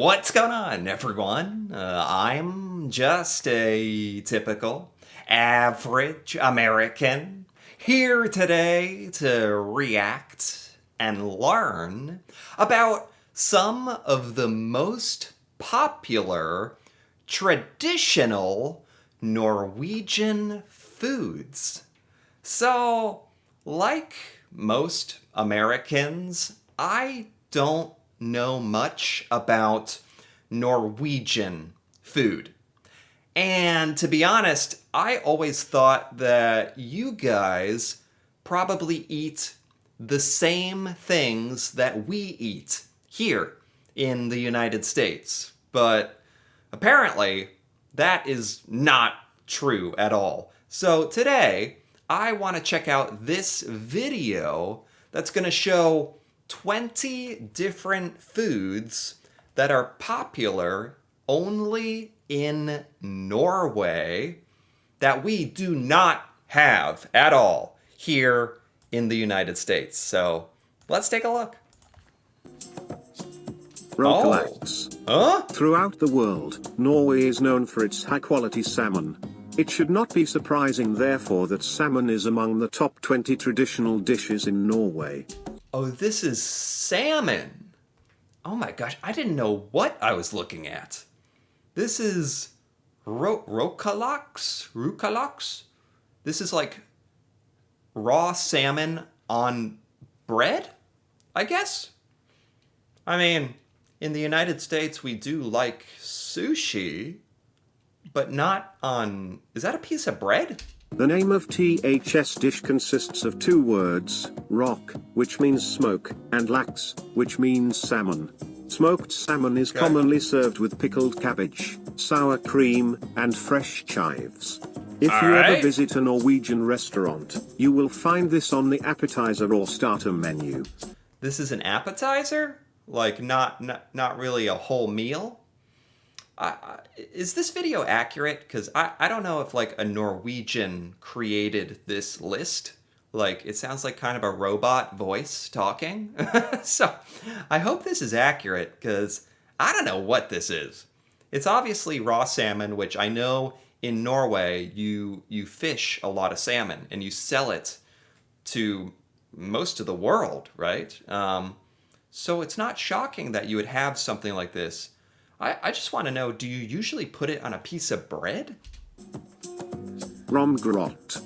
What's going on, everyone? I'm just a typical, average American here today to react and learn about some of the most popular traditional Norwegian foods. So, like most Americans, I don't know much about Norwegian food. And to be honest, I always thought that you guys probably eat the same things that we eat here in the United States. But apparently, that is not true at all. So today, I want to check out this video that's going to show 20 different foods that are popular only in Norway that we do not have at all here in the United States. So let's take a look. Rokalaks. Huh? Throughout the world, Norway is known for its high-quality salmon. It should not be surprising, therefore, that salmon is among the top 20 traditional dishes in Norway. Oh, this is salmon. Oh my gosh, I didn't know what I was looking at. This is Rokalaks? This is like raw salmon on bread, I guess? I mean, in the United States, we do like sushi, but not on... Is that a piece of bread? The name of THS dish consists of two words, rock, which means smoke, and lax, which means salmon. Smoked salmon is commonly served with pickled cabbage, sour cream, and fresh chives. If you ever visit a Norwegian restaurant, you will find this on the appetizer or starter menu. This is an appetizer? Like not really a whole meal? Is this video accurate? Because I don't know if like a Norwegian created this list. Like it sounds like kind of a robot voice talking. So I hope this is accurate because I don't know what this is. It's obviously raw salmon, which I know in Norway you fish a lot of salmon and you sell it to most of the world, right? So it's not shocking that you would have something like this. I just want to know, do you usually put it on a piece of bread? Romgrot.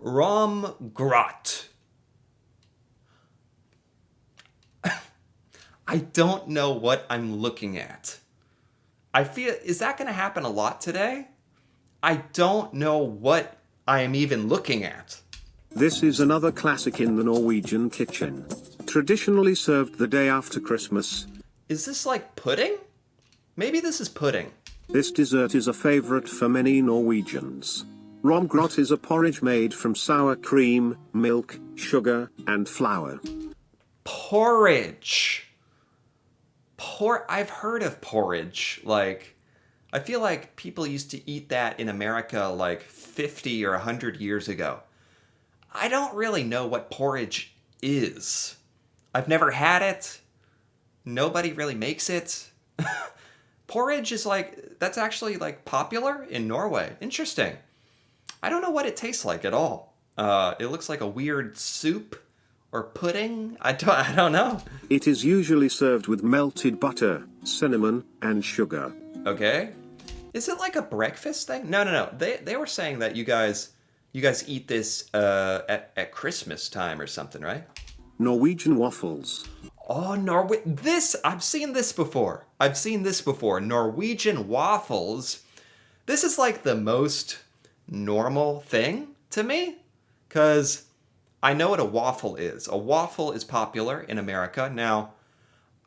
Romgrot. I don't know what I'm looking at. I feel, is that going to happen a lot today? I don't know what I am even looking at. This is another classic in the Norwegian kitchen. Traditionally served the day after Christmas. Is this like pudding? Maybe this is pudding. This dessert is a favorite for many Norwegians. Romgrot is a porridge made from sour cream, milk, sugar, and flour. Porridge. I've heard of porridge. Like, I feel like people used to eat that in America like 50 or 100 years ago. I don't really know what porridge is. I've never had it. Nobody really makes it. Porridge is like, that's actually like popular in Norway. Interesting. I don't know what it tastes like at all. It looks like a weird soup or pudding. I don't know. It is usually served with melted butter, cinnamon, and sugar. Okay. Is it like a breakfast thing? No. They were saying that you guys eat this at Christmas time or something, right? Norwegian waffles. Oh, I've seen this before. Norwegian waffles. This is like the most normal thing to me, because I know what a waffle is. A waffle is popular in America. Now,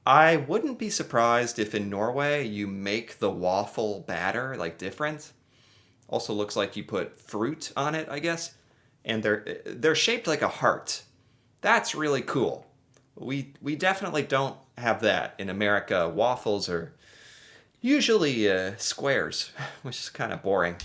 I wouldn't be surprised if in Norway you make the waffle batter like different. Also looks like you put fruit on it, I guess. And they're shaped like a heart. That's really cool. We definitely don't have that in America. Waffles are usually squares, which is kind of boring.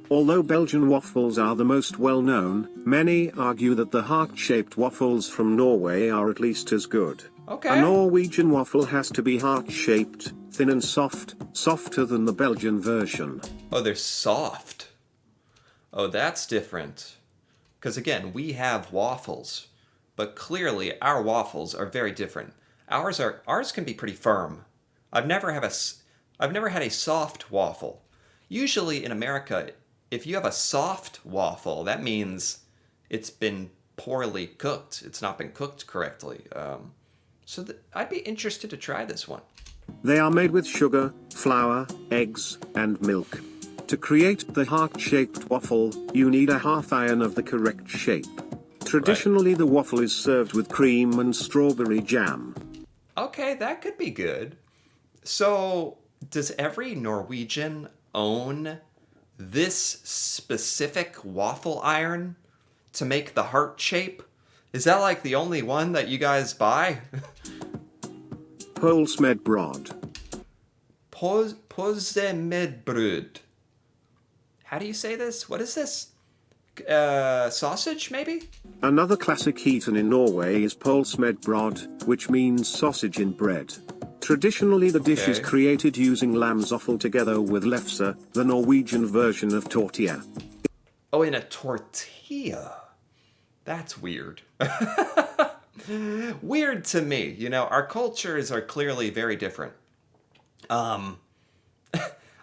Although Belgian waffles are the most well-known, many argue that the heart-shaped waffles from Norway are at least as good. Okay. A Norwegian waffle has to be heart-shaped, thin and soft, softer than the Belgian version. Oh, they're soft. Oh, that's different. Because again, we have waffles, but clearly our waffles are very different. Ours can be pretty firm. I've never have a s- I've never had a soft waffle. Usually in America, if you have a soft waffle, that means it's been poorly cooked. It's not been cooked correctly. I'd be interested to try this one. They are made with sugar, flour, eggs, and milk. To create the heart-shaped waffle, you need a half iron of the correct shape. Traditionally, the waffle is served with cream and strawberry jam. Okay, that could be good. So, does every Norwegian own this specific waffle iron to make the heart shape? Is that like the only one that you guys buy? Pålsmedbröd. Påsmedbröd. How do you say this? What is this? Sausage, maybe? Another classic eaten in Norway is pålsmedbröd, which means sausage in bread. Traditionally, the dish is Okay. created using lamb's offal together with lefse, the Norwegian version of tortilla. Oh, in a tortilla. That's weird. Weird to me. You know, our cultures are clearly very different. Um,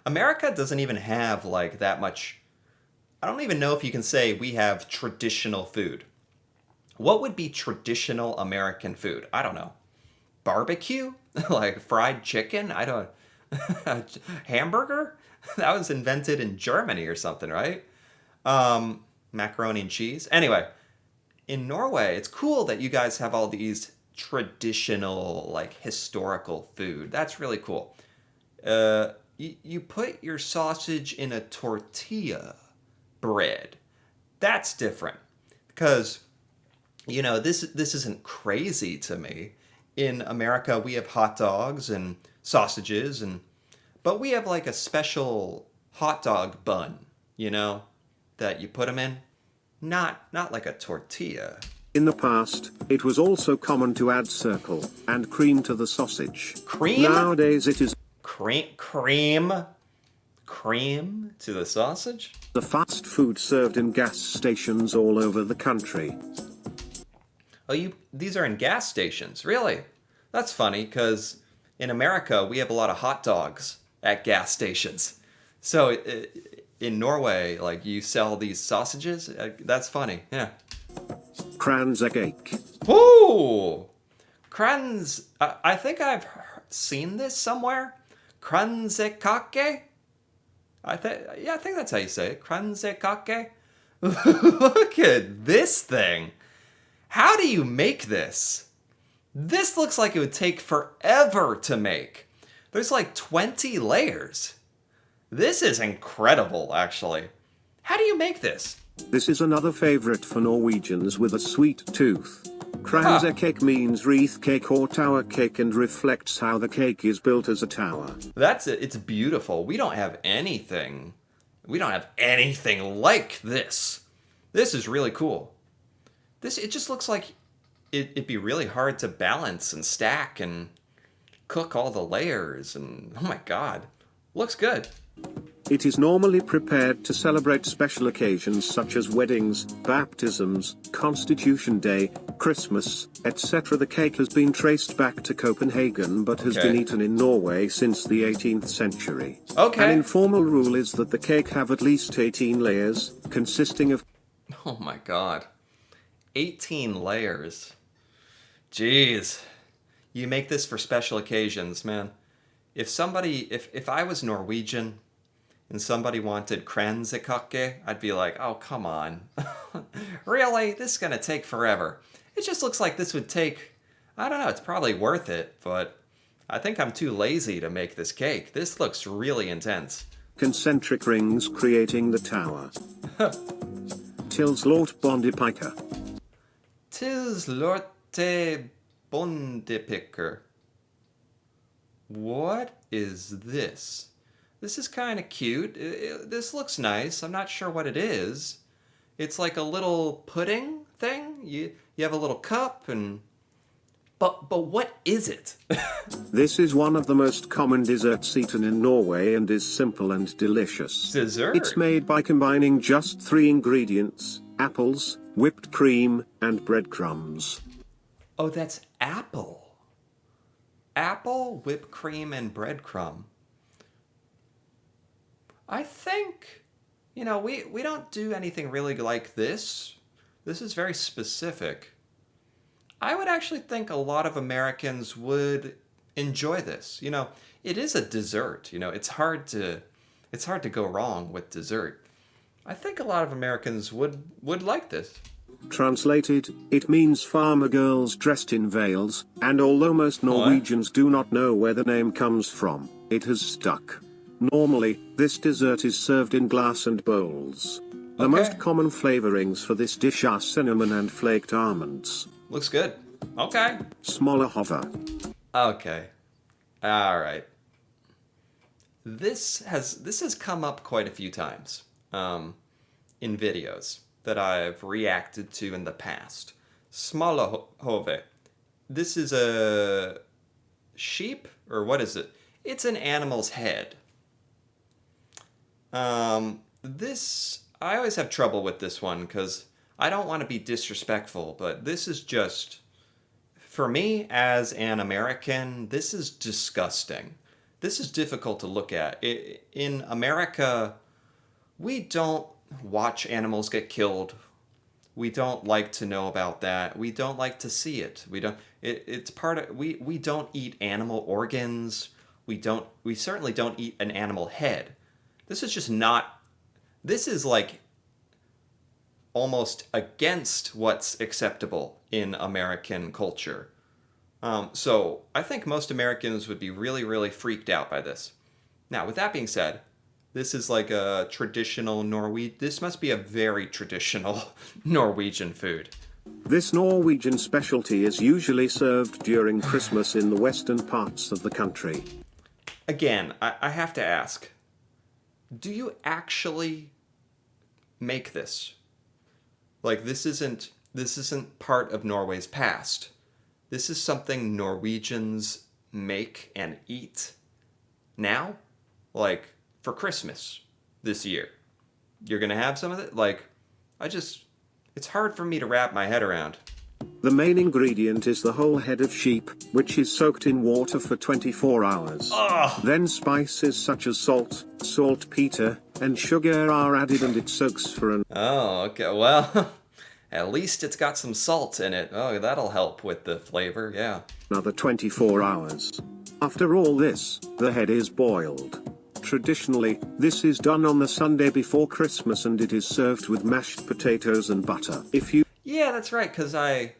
America doesn't even have like that much. I don't even know if you can say we have traditional food. What would be traditional American food? I don't know. Barbecue? Like fried chicken? I don't. Hamburger? That was invented in Germany or something, right? Macaroni and cheese. Anyway, in Norway, it's cool that you guys have all these traditional, like historical food. That's really cool. You put your sausage in a tortilla bread. That's different because this isn't crazy to me. In America, we have hot dogs and sausages but we have like a special hot dog bun, that you put them in. Not like a tortilla. In the past, it was also common to add circle and cream to the sausage. Cream? Nowadays, it is Cream to the sausage? the fast food served in gas stations all over the country. Oh, these are in gas stations, really? That's funny because in America we have a lot of hot dogs at gas stations. So in Norway, like you sell these sausages. That's funny. Yeah. Kransekake. Ooh, crans. I think I've seen this somewhere. Kransekake. I think that's how you say it. Kransekake. Look at this thing. How do you make this? This looks like it would take forever to make. There's like 20 layers. This is incredible, actually. How do you make this? This is another favorite for Norwegians with a sweet tooth. Kransekake means wreath cake or tower cake and reflects how the cake is built as a tower. That's it. It's beautiful. We don't have anything. We don't have anything like this. This is really cool. It just looks like it'd be really hard to balance and stack and cook all the layers and oh my god. Looks good. It is normally prepared to celebrate special occasions such as weddings, baptisms, Constitution Day, Christmas, etc. The cake has been traced back to Copenhagen but has been eaten in Norway since the 18th century. Okay. An informal rule is that the cake have at least 18 layers, consisting of... Oh my god. 18 layers. Jeez. You make this for special occasions, man. If I was Norwegian and somebody wanted kransekake, I'd be like, oh, come on. Really? This is going to take forever. It just looks like this would take, I don't know, it's probably worth it, but I think I'm too lazy to make this cake. This looks really intense. concentric rings creating the tower. Tilslort Bondepiker. Tilslorte Bondepicker. What is this? This is kind of cute. This looks nice. I'm not sure what it is. It's like a little pudding thing. You have a little cup and But what is it? This is one of the most common desserts eaten in Norway and is simple and delicious. Dessert? It's made by combining just 3 ingredients: apples, whipped cream, and breadcrumbs. Oh, that's apple. Apple, whipped cream, and breadcrumb. I think, we don't do anything really like this. This is very specific. I would actually think a lot of Americans would enjoy this. It is a dessert. It's hard to go wrong with dessert. I think a lot of Americans would like this. Translated, it means farmer girls dressed in veils, and although most Norwegians do not know where the name comes from, it has stuck. Normally, this dessert is served in glass and bowls. The most common flavorings for this dish are cinnamon and flaked almonds. Looks good. Okay. Smaller hover. Okay. All right. This has come up quite a few times in videos that I've reacted to in the past. Smalahove. This is a sheep, or what is it? It's an animal's head. I always have trouble with this one because I don't want to be disrespectful, but this is just, for me as an American, this is disgusting. This is difficult to look at. In America, we don't watch animals get killed. We don't like to know about that. We don't like to see it. It's part of, we don't eat animal organs. We certainly don't eat an animal head. This is like almost against what's acceptable in American culture. So I think most Americans would be really, really freaked out by this. Now, with that being said, this is like a traditional this must be a very traditional Norwegian food. This Norwegian specialty is usually served during Christmas in the western parts of the country. Again, I have to ask, do you actually make this? Like, this isn't part of Norway's past. This is something Norwegians make and eat now, like for Christmas this year. You're gonna have some of it? Like, it's hard for me to wrap my head around. The main ingredient is the whole head of sheep, which is soaked in water for 24 hours. Ugh. Then spices such as salt, saltpeter, and sugar are added and it soaks for an... Oh, okay. Well, at least it's got some salt in it. Oh, that'll help with the flavor, yeah. Another 24 hours. After all this, the head is boiled. Traditionally, this is done on the Sunday before Christmas and it is served with mashed potatoes and butter. Yeah, that's right, because I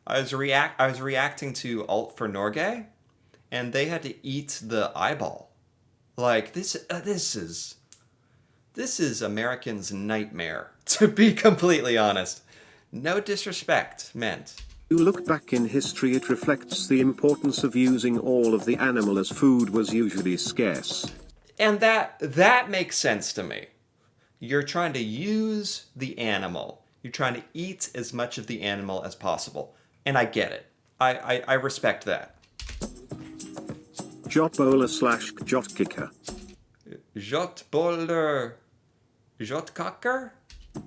was reacting to Alt for Norge, and they had to eat the eyeball. Like, this is Americans' nightmare, to be completely honest. No disrespect meant. You look back in history, it reflects the importance of using all of the animal as food was usually scarce. And that makes sense to me. You're trying to use the animal. You're trying to eat as much of the animal as possible. And I get it. I respect that. Jotbola/jotkicker. Jotboller. Jotkakker?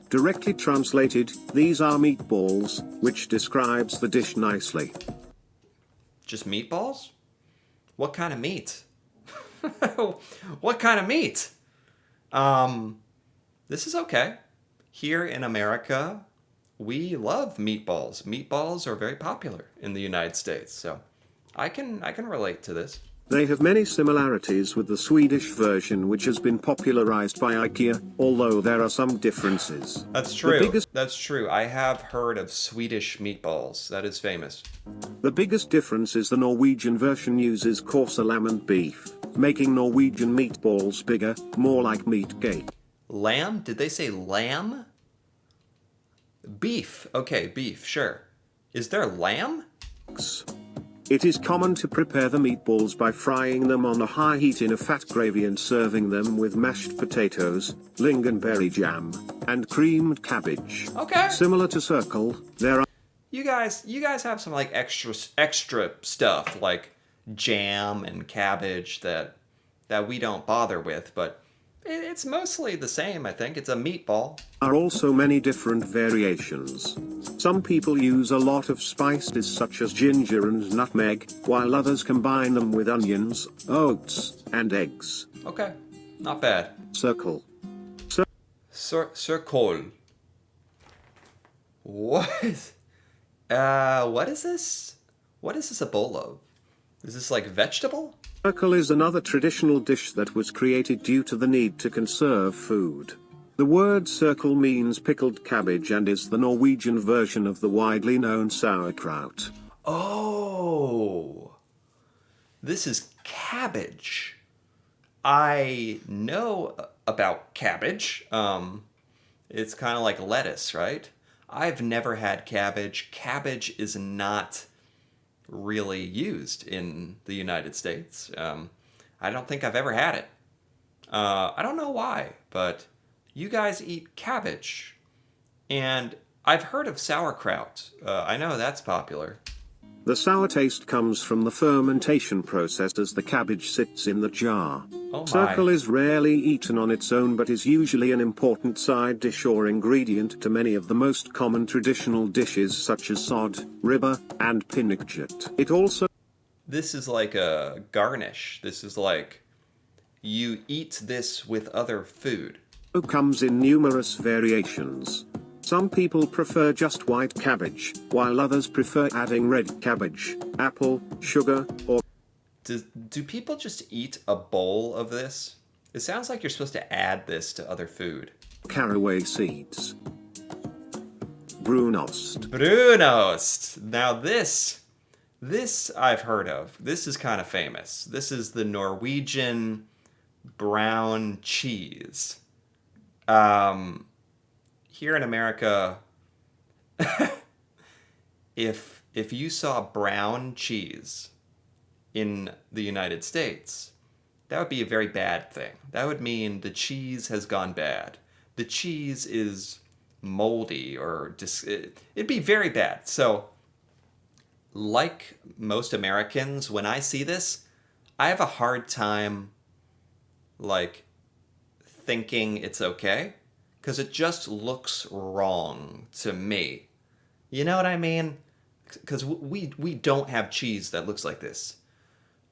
Directly translated, these are meatballs, which describes the dish nicely. Just meatballs? What kind of meat? What kind of meat? This is okay. Here in America, we love meatballs. Meatballs are very popular in the United States, so I can relate to this. They have many similarities with the Swedish version, which has been popularized by IKEA, although there are some differences. That's true. That's true. I have heard of Swedish meatballs. That is famous. The biggest difference is the Norwegian version uses coarser lamb and beef, making Norwegian meatballs bigger, more like meat cake. Lamb? Did they say lamb? Beef. Okay, beef, sure. Is there lamb? It is common to prepare the meatballs by frying them on a high heat in a fat gravy and serving them with mashed potatoes, lingonberry jam, and creamed cabbage. Okay. Similar to circle, there are... you guys have some like extra stuff like jam and cabbage that we don't bother with, but it's mostly the same. I think it's a meatball. Are also many different variations. Some people use a lot of spices such as ginger and nutmeg, while others combine them with onions, oats, and eggs. Okay, not bad. Circle. Circle. What? What is this? What is this a bowl of? Is this like vegetable? Circle is another traditional dish that was created due to the need to conserve food. The word circle means pickled cabbage and is the Norwegian version of the widely known sauerkraut. Oh, this is cabbage. I know about cabbage. It's kind of like lettuce, right? I've never had cabbage. Cabbage is not really used in the United States. I don't think I've ever had it. I don't know why, but you guys eat cabbage. And I've heard of sauerkraut. I know that's popular. The sour taste comes from the fermentation process as the cabbage sits in the jar. Oh my. Circle is rarely eaten on its own but is usually an important side dish or ingredient to many of the most common traditional dishes such as sod, ribba, and pinnekjøtt. It also This is like a garnish. This is like you eat this with other food. comes in numerous variations. Some people prefer just white cabbage, while others prefer adding red cabbage, apple, sugar, or Do people just eat a bowl of this? It sounds like you're supposed to add this to other food. caraway seeds. Brunost. Brunost. Now this I've heard of. This is kind of famous. This is the Norwegian brown cheese. Here in America, if you saw brown cheese in the United States, that would be a very bad thing. That would mean the cheese has gone bad. The cheese is moldy or it'd be very bad. So, like most Americans, when I see this, I have a hard time like thinking it's okay because it just looks wrong to me. You know what I mean? Because we don't have cheese that looks like this.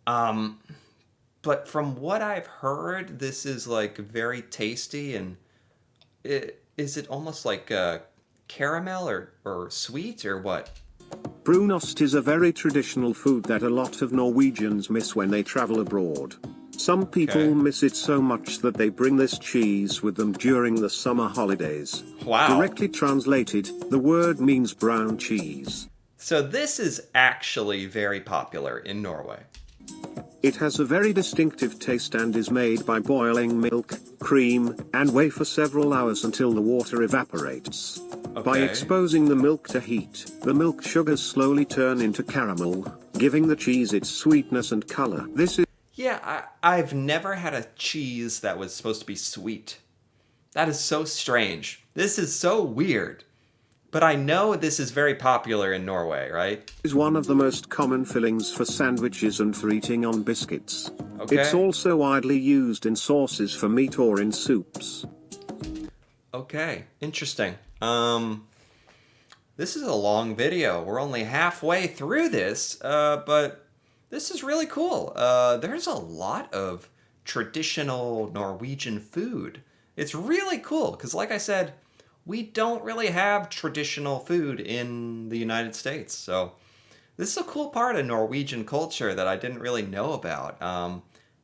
But from what I've heard, this is like very tasty and is it almost like caramel or sweet or what? Brunost is a very traditional food that a lot of Norwegians miss when they travel abroad. Some people Okay. miss it so much that they bring this cheese with them during the summer holidays. Wow. Directly translated, the word means brown cheese. So this is actually very popular in Norway. It has a very distinctive taste and is made by boiling milk, cream, and whey for several hours until the water evaporates. By Okay. exposing the milk to heat, the milk sugars slowly turn into caramel, giving the cheese its sweetness and color. This is Yeah, I've never had a cheese that was supposed to be sweet. That is so strange. This is so weird. But I know this is very popular in Norway, right? one of the most common fillings for sandwiches and for eating on biscuits. Okay. It's also widely used in sauces for meat or in soups. Okay, interesting. This is a long video. We're only halfway through this, but this is really cool. There's a lot of traditional Norwegian food. It's really cool because, like I said, we don't really have traditional food in the United States. So this is a cool part of Norwegian culture that I didn't really know about.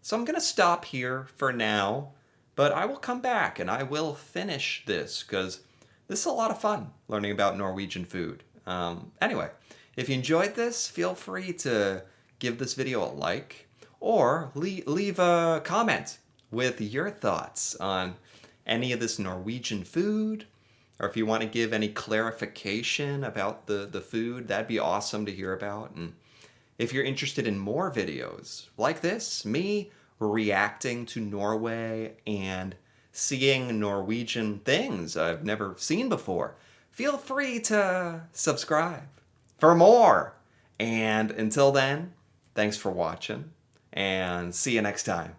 So I'm going to stop here for now, but I will come back and I will finish this because this is a lot of fun learning about Norwegian food. Anyway, if you enjoyed this, feel free to give this video a like or leave a comment with your thoughts on any of this Norwegian food, or if you want to give any clarification about the food, that'd be awesome to hear about. And if you're interested in more videos like this, me reacting to Norway and seeing Norwegian things I've never seen before, feel free to subscribe. for more. And until then, thanks for watching, and see you next time.